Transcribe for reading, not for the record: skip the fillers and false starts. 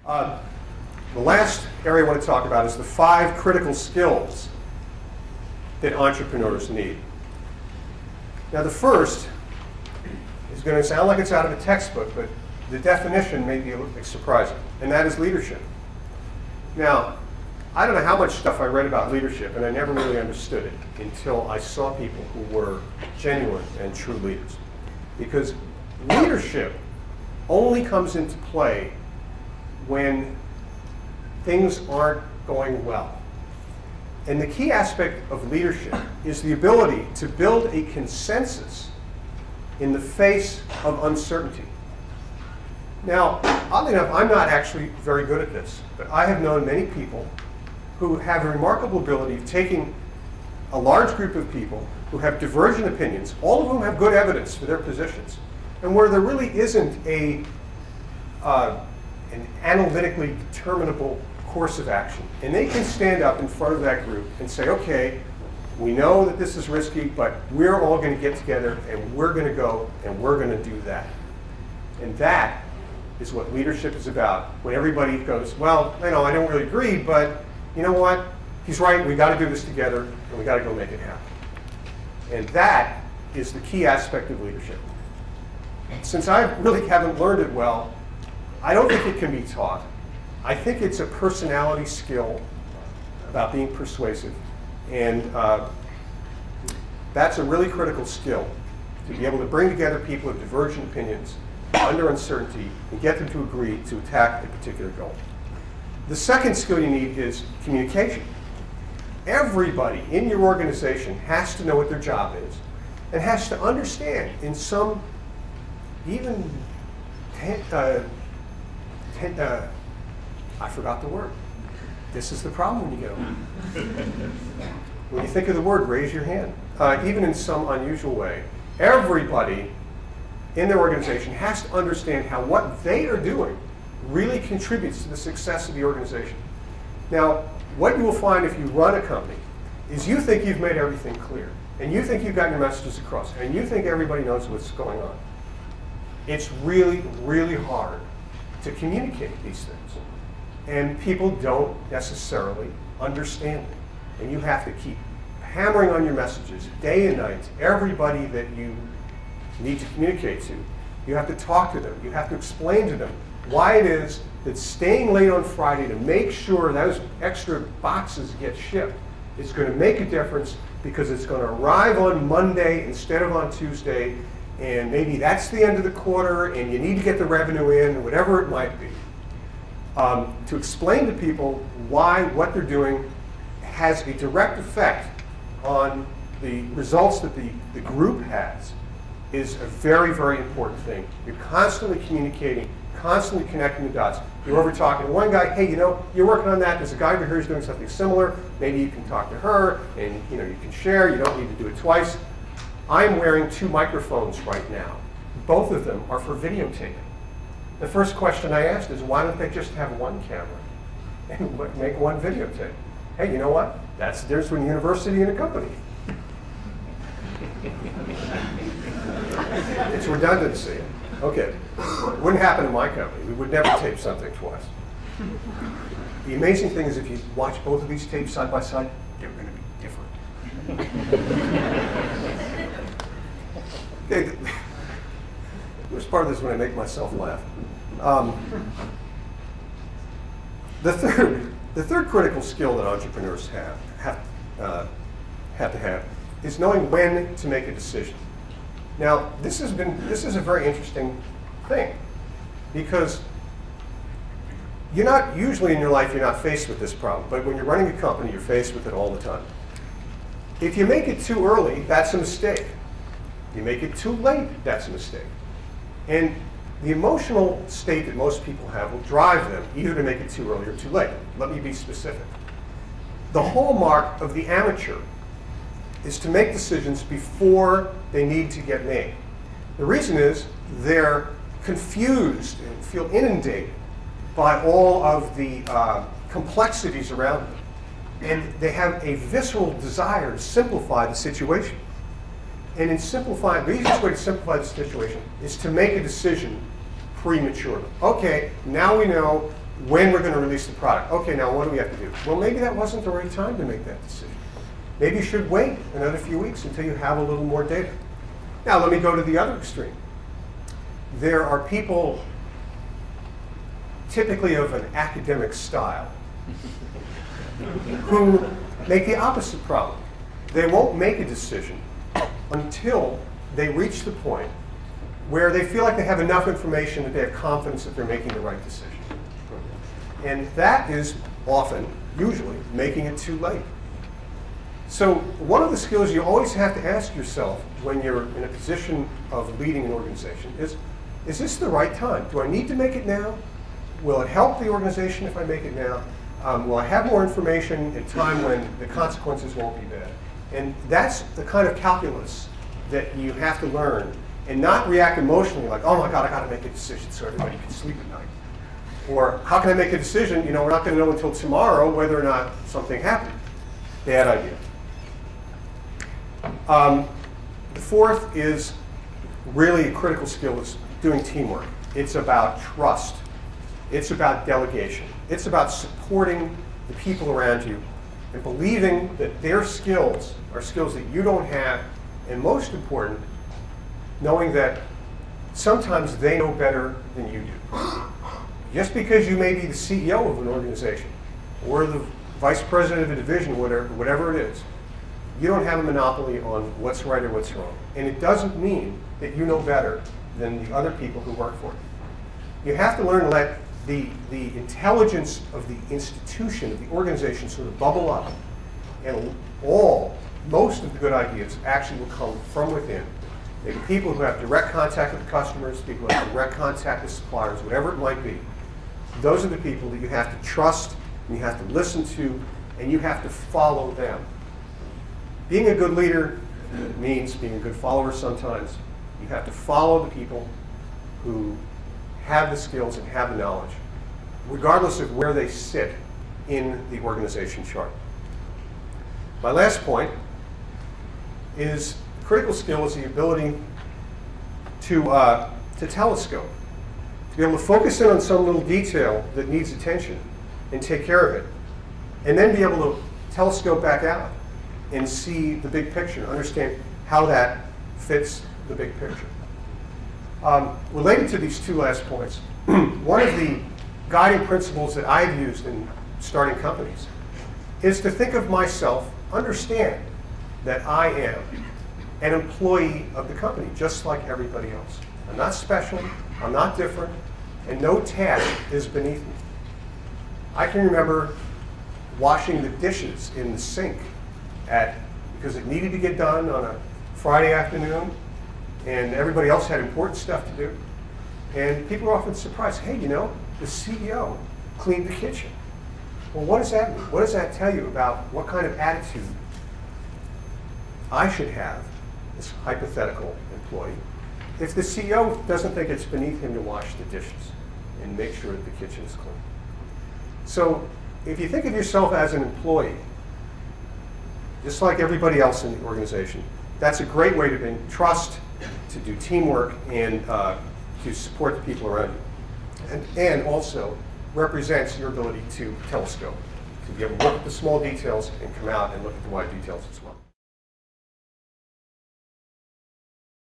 The last area I want to talk about is the 5 critical skills that entrepreneurs need. Now, the first is going to sound like it's out of a textbook, but the definition may be a little bit surprising, and that is leadership. Now, I don't know how much stuff I read about leadership, and I never really understood it until I saw people who were genuine and true leaders. Because leadership only comes into play when things aren't going well. And the key aspect of leadership is the ability to build a consensus in the face of uncertainty. Now, oddly enough, I'm not actually very good at this, but I have known many people who have a remarkable ability of taking a large group of people who have divergent opinions, all of whom have good evidence for their positions, and where there really isn't an analytically determinable course of action. And they can stand up in front of that group and say, okay, we know that this is risky, but we're all going to get together and we're going to go and we're going to do that. And that is what leadership is about. When everybody goes, well, I know I don't really agree, but you know what? He's right, we got to do this together and we got to go make it happen. And that is the key aspect of leadership. Since I really haven't learned it well, I don't think it can be taught. I think it's a personality skill about being persuasive. And that's a really critical skill, to be able to bring together people with divergent opinions under uncertainty and get them to agree to attack a particular goal. The second skill you need is communication. Everybody in your organization has to know what their job is and has to understand in some even I forgot the word. This is the problem when you get older. When you think of the word, raise your hand. Even in some unusual way, everybody in their organization has to understand how what they are doing really contributes to the success of the organization. Now, what you will find if you run a company is you think you've made everything clear, and you think you've got your messages across, and you think everybody knows what's going on. It's really, really hard to communicate these things. And people don't necessarily understand it. And you have to keep hammering on your messages day and night, everybody that you need to communicate to. You have to talk to them. You have to explain to them why it is that staying late on Friday to make sure those extra boxes get shipped is going to make a difference, because it's going to arrive on Monday instead of on Tuesday, and maybe that's the end of the quarter, and you need to get the revenue in, whatever it might be. To explain to people why what they're doing has a direct effect on the results that the group has is a very, very important thing. You're constantly communicating, constantly connecting the dots. You're over talking to one guy, hey, you know, you're working on that. There's a guy over here who's doing something similar. Maybe you can talk to her, and you know, you can share. You don't need to do it twice. I'm wearing 2 microphones right now. Both of them are for videotaping. The first question I asked is, why don't they just have one camera and make one videotape? Hey, you know what? That's the difference between a university and a company. It's redundancy. Okay. It wouldn't happen in my company. We would never tape something twice. The amazing thing is, if you watch both of these tapes side by side, they're going to be different. Okay. The worst part of this is when I make myself laugh. The third critical skill that entrepreneurs have to have is knowing when to make a decision. Now, this is a very interesting thing, because you're not usually in your life, you're not faced with this problem, but when you're running a company, you're faced with it all the time. If you make it too early, that's a mistake. You make it too late, that's a mistake. And the emotional state that most people have will drive them either to make it too early or too late. Let me be specific. The hallmark of the amateur is to make decisions before they need to get made. The reason is they're confused and feel inundated by all of the complexities around them. And they have a visceral desire to simplify the situation. And in simplifying, the easiest way to simplify the situation is to make a decision prematurely. Okay, now we know when we're going to release the product. Okay, now what do we have to do? Well, maybe that wasn't the right time to make that decision. Maybe you should wait another few weeks until you have a little more data. Now, let me go to the other extreme. There are people typically of an academic style who make the opposite problem. They won't make a decision until they reach the point where they feel like they have enough information that they have confidence that they're making the right decision. And that is often, usually, making it too late. So one of the skills you always have to ask yourself when you're in a position of leading an organization is this the right time? Do I need to make it now? Will it help the organization if I make it now? Will I have more information at a time when the consequences won't be bad? And that's the kind of calculus that you have to learn and not react emotionally like, oh my God, I got to make a decision so everybody can sleep at night. Or how can I make a decision? We're not going to know until tomorrow whether or not something happened. Bad idea. The fourth is really a critical skill is doing teamwork. It's about trust. It's about delegation. It's about supporting the people around you and believing that their skills are skills that you don't have, and most important, knowing that sometimes they know better than you do. Just because you may be the CEO of an organization or the vice president of a division, whatever it is, you don't have a monopoly on what's right or what's wrong. And it doesn't mean that you know better than the other people who work for you. You have to learn to let the intelligence of the institution, of the organization, sort of bubble up. And most of the good ideas actually will come from within. Maybe people who have direct contact with the customers, people who have direct contact with suppliers, whatever it might be. Those are the people that you have to trust, and you have to listen to, and you have to follow them. Being a good leader means being a good follower sometimes. You have to follow the people who have the skills and have the knowledge, regardless of where they sit in the organization chart. My last point is the critical skill is the ability to telescope, to be able to focus in on some little detail that needs attention and take care of it, and then be able to telescope back out and see the big picture, understand how that fits the big picture. Related to these two last points, one of the guiding principles that I've used in starting companies is to think of myself, understand that I am an employee of the company, just like everybody else. I'm not special, I'm not different, and no task is beneath me. I can remember washing the dishes in the sink because it needed to get done on a Friday afternoon, and everybody else had important stuff to do. And people are often surprised, hey, the CEO cleaned the kitchen. Well, what does that mean? What does that tell you about what kind of attitude I should have, this hypothetical employee, if the CEO doesn't think it's beneath him to wash the dishes and make sure that the kitchen is clean? So if you think of yourself as an employee, just like everybody else in the organization, that's a great way to bring trust, to do teamwork, and to support the people around you. And also represents your ability to telescope, to be able to look at the small details and come out and look at the wide details as well.